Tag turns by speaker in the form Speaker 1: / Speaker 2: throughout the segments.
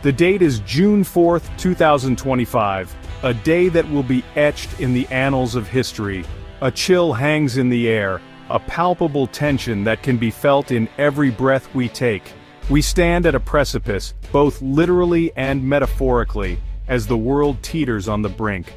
Speaker 1: The date is June 4th, 2025, a day that will be etched in the annals of history. A chill hangs in the air, a palpable tension that can be felt in every breath we take. We stand at a precipice, both literally and metaphorically, as the world teeters on the brink.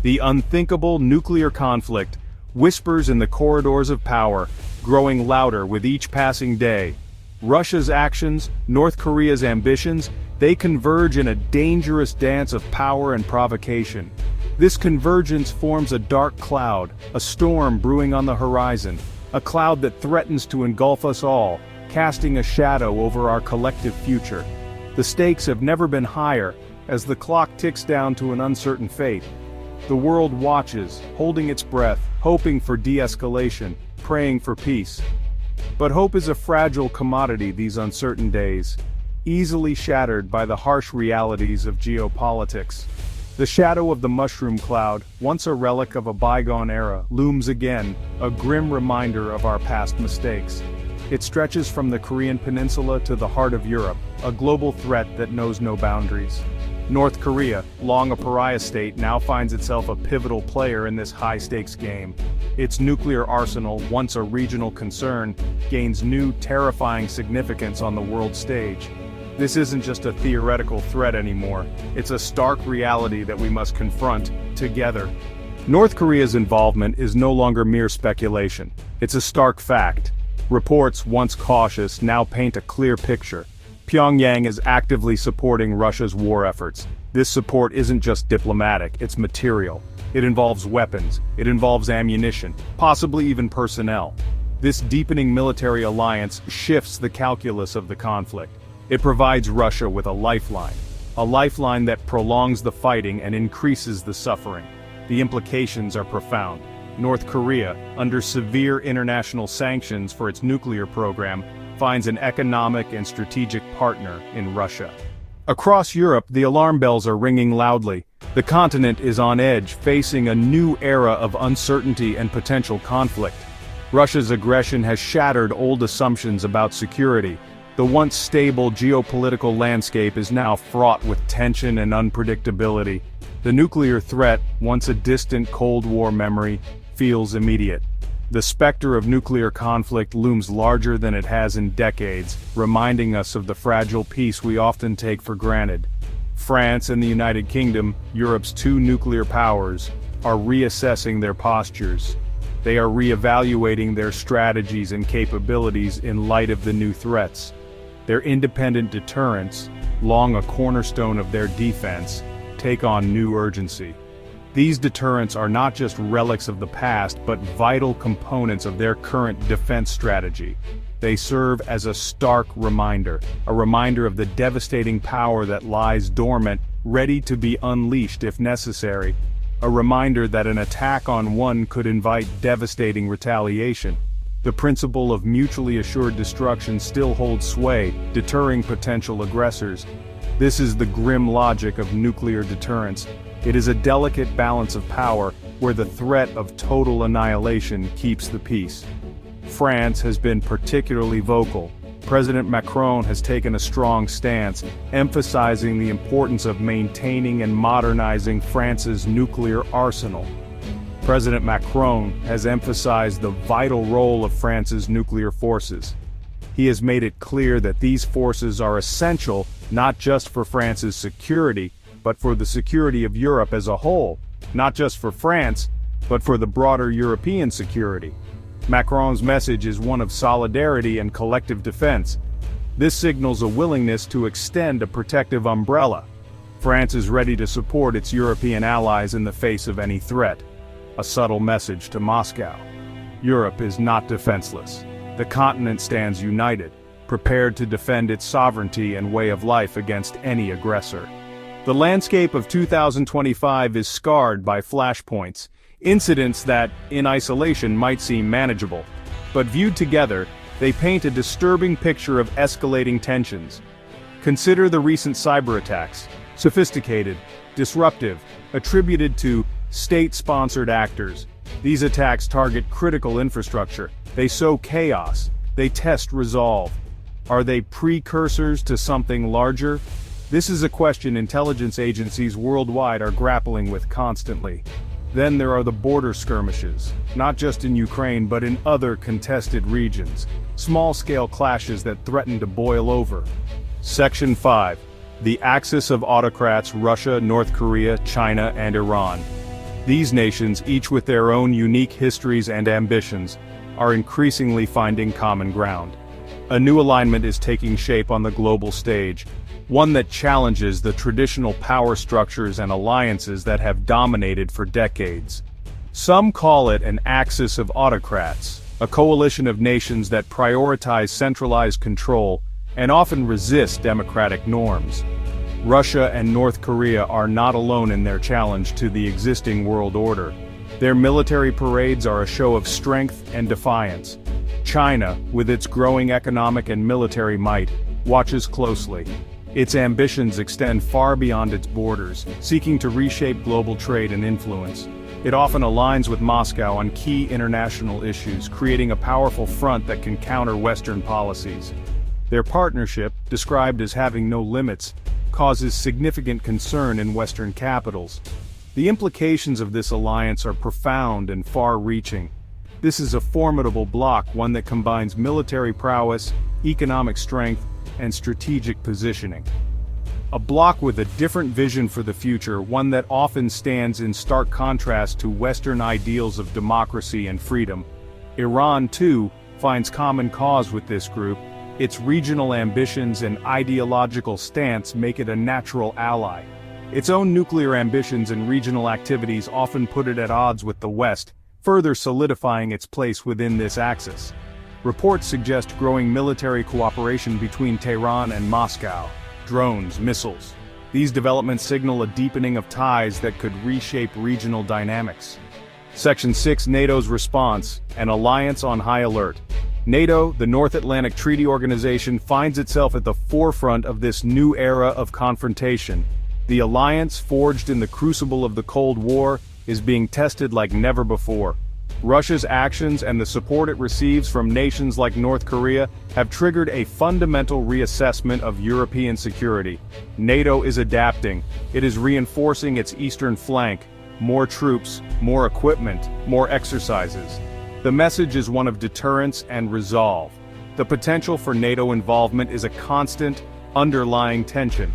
Speaker 1: The unthinkable nuclear conflict whispers in the corridors of power, growing louder with each passing day. Russia's actions, North Korea's ambitions, they converge in a dangerous dance of power and provocation. This convergence forms a dark cloud, a storm brewing on the horizon, a cloud that threatens to engulf us all, casting a shadow over our collective future. The stakes have never been higher, as the clock ticks down to an uncertain fate. The world watches, holding its breath, hoping for de-escalation, praying for peace. But hope is a fragile commodity these uncertain days, easily shattered by the harsh realities of geopolitics. The shadow of the mushroom cloud, once a relic of a bygone era, looms again, a grim reminder of our past mistakes. It stretches from the Korean peninsula to the heart of Europe, a global threat that knows no boundaries. North Korea, long a pariah state, now finds itself a pivotal player in this high-stakes game. Its nuclear arsenal, once a regional concern, gains new, terrifying significance on the world stage. This isn't just a theoretical threat anymore, it's a stark reality that we must confront, together. North Korea's involvement is no longer mere speculation. It's a stark fact. Reports, once cautious, now paint a clear picture. Pyongyang is actively supporting Russia's war efforts. This support isn't just diplomatic, it's material. It involves weapons, it involves ammunition, possibly even personnel. This deepening military alliance shifts the calculus of the conflict. It provides Russia with a lifeline that prolongs the fighting and increases the suffering. The implications are profound. North Korea, under severe international sanctions for its nuclear program, finds an economic and strategic partner in Russia. Across Europe, the alarm bells are ringing loudly. The continent is on edge, facing a new era of uncertainty and potential conflict. Russia's aggression has shattered old assumptions about security. The once stable geopolitical landscape is now fraught with tension and unpredictability. The nuclear threat, once a distant Cold War memory, feels immediate. The specter of nuclear conflict looms larger than it has in decades, reminding us of the fragile peace we often take for granted. France and the United Kingdom, Europe's two nuclear powers, are reassessing their postures. They are reevaluating their strategies and capabilities in light of the new threats. Their independent deterrents, long a cornerstone of their defense, take on new urgency. These deterrents are not just relics of the past, but vital components of their current defense strategy. They serve as a stark reminder, a reminder of the devastating power that lies dormant, ready to be unleashed if necessary. A reminder that an attack on one could invite devastating retaliation. The principle of mutually assured destruction still holds sway, deterring potential aggressors. This is the grim logic of nuclear deterrence. It is a delicate balance of power, where the threat of total annihilation keeps the peace. France has been particularly vocal. President Macron has taken a strong stance, emphasizing the importance of maintaining and modernizing France's nuclear arsenal. President Macron has emphasized the vital role of France's nuclear forces. He has made it clear that these forces are essential not just for France's security, but for the security of Europe as a whole, not just for France, but for the broader European security. Macron's message is one of solidarity and collective defense. This signals a willingness to extend a protective umbrella. France is ready to support its European allies in the face of any threat. A subtle message to Moscow. Europe is not defenseless. The continent stands united, prepared to defend its sovereignty and way of life against any aggressor. The landscape of 2025 is scarred by flashpoints, incidents that, in isolation, might seem manageable. But viewed together, they paint a disturbing picture of escalating tensions. Consider the recent cyber attacks, sophisticated, disruptive, attributed to state-sponsored actors. These attacks target critical infrastructure. They sow chaos. They test resolve. Are they precursors to something larger? This is a question intelligence agencies worldwide are grappling with constantly. Then there are the border skirmishes, not just in Ukraine but in other contested regions, small-scale clashes that threaten to boil over. Section 5. The axis of autocrats: Russia, North Korea, China, and Iran. These nations, each with their own unique histories and ambitions, are increasingly finding common ground. A new alignment is taking shape on the global stage, one that challenges the traditional power structures and alliances that have dominated for decades. Some call it an axis of autocrats, a coalition of nations that prioritize centralized control and often resist democratic norms. Russia and North Korea are not alone in their challenge to the existing world order. Their military parades are a show of strength and defiance. China, with its growing economic and military might, watches closely. Its ambitions extend far beyond its borders, seeking to reshape global trade and influence. It often aligns with Moscow on key international issues, creating a powerful front that can counter Western policies. Their partnership, described as having no limits, causes significant concern in Western capitals. The implications of this alliance are profound and far-reaching. This is a formidable bloc, one that combines military prowess, economic strength, and strategic positioning. A bloc with a different vision for the future, one that often stands in stark contrast to Western ideals of democracy and freedom. Iran, too, finds common cause with this group. Its regional ambitions and ideological stance make it a natural ally. Its own nuclear ambitions and regional activities often put it at odds with the West, further solidifying its place within this axis. Reports suggest growing military cooperation between Tehran and Moscow. Drones, missiles. These developments signal a deepening of ties that could reshape regional dynamics. Section 6. NATO's response: an alliance on high alert. NATO, the North Atlantic Treaty Organization, finds itself at the forefront of this new era of confrontation. The alliance, forged in the crucible of the Cold War, is being tested like never before. Russia's actions and the support it receives from nations like North Korea have triggered a fundamental reassessment of European security. NATO is adapting. It is reinforcing its eastern flank. More troops, more equipment, more exercises. The message is one of deterrence and resolve. The potential for NATO involvement is a constant, underlying tension.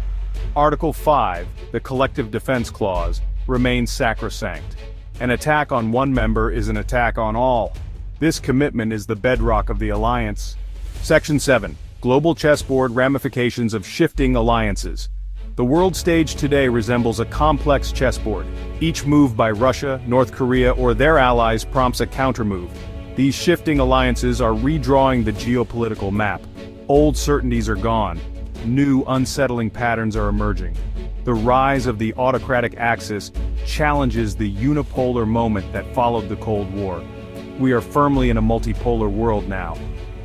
Speaker 1: Article 5, the Collective Defense Clause, remains sacrosanct. An attack on one member is an attack on all. This commitment is the bedrock of the alliance. Section 7. Global chessboard: ramifications of shifting alliances. The world stage today resembles a complex chessboard. Each move by Russia, North Korea, or their allies prompts a countermove. These shifting alliances are redrawing the geopolitical map. Old certainties are gone. New, unsettling patterns are emerging. The rise of the autocratic axis challenges the unipolar moment that followed the Cold War. We are firmly in a multipolar world now,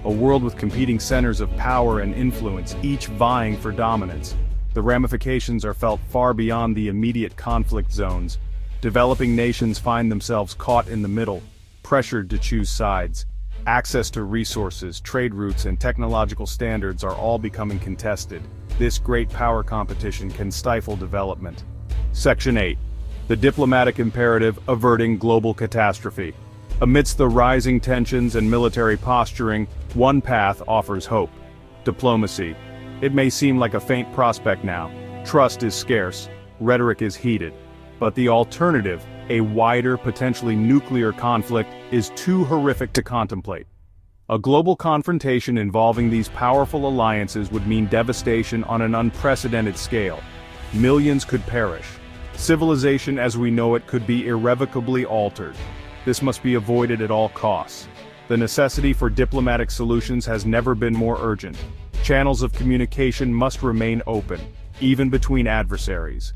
Speaker 1: a world with competing centers of power and influence, each vying for dominance. The ramifications are felt far beyond the immediate conflict zones. Developing nations find themselves caught in the middle, pressured to choose sides. Access to resources, trade routes, and technological standards are all becoming contested. This great power competition can stifle development. Section 8. The diplomatic imperative: averting global catastrophe. Amidst the rising tensions and military posturing, one path offers hope: diplomacy. It may seem like a faint prospect now. Trust is scarce, rhetoric is heated. But the alternative, a wider, potentially nuclear conflict, is too horrific to contemplate. A global confrontation involving these powerful alliances would mean devastation on an unprecedented scale. Millions could perish. Civilization as we know it could be irrevocably altered. This must be avoided at all costs. The necessity for diplomatic solutions has never been more urgent. Channels of communication must remain open, even between adversaries.